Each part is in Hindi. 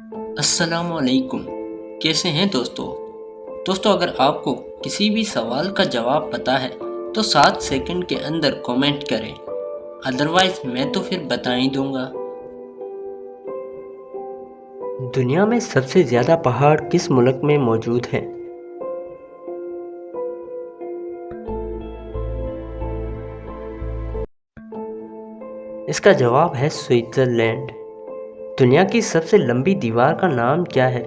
अस्सलामुअलैकुम। कैसे हैं दोस्तों? अगर आपको किसी भी सवाल का जवाब पता है तो 7 सेकंड के अंदर कमेंट करें, अदरवाइज मैं तो फिर बता ही दूंगा। दुनिया में सबसे ज़्यादा पहाड़ किस मुल्क में मौजूद हैं? इसका जवाब है स्विट्ज़रलैंड। दुनिया की सबसे लंबी दीवार का नाम क्या है?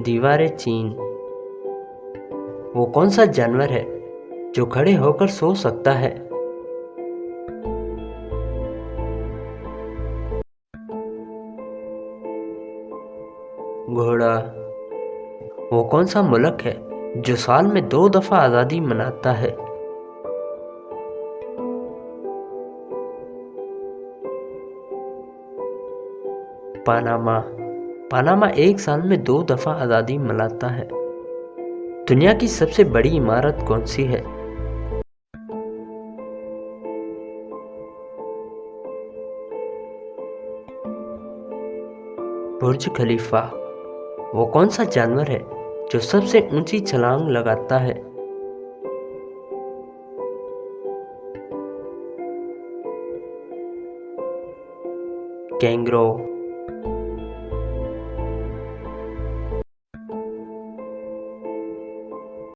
दीवार चीन। वो कौन सा जानवर है जो खड़े होकर सो सकता है? घोड़ा। वो कौन सा मुल्क है जो साल में 2 दफ़ा आज़ादी मनाता है? पनामा। पनामा एक साल में 2 दफ़ा आज़ादी मनाता है। दुनिया की सबसे बड़ी इमारत कौन सी है? बुर्ज खलीफा। वो कौन सा जानवर है जो सबसे ऊंची छलांग लगाता है? कैंगरो।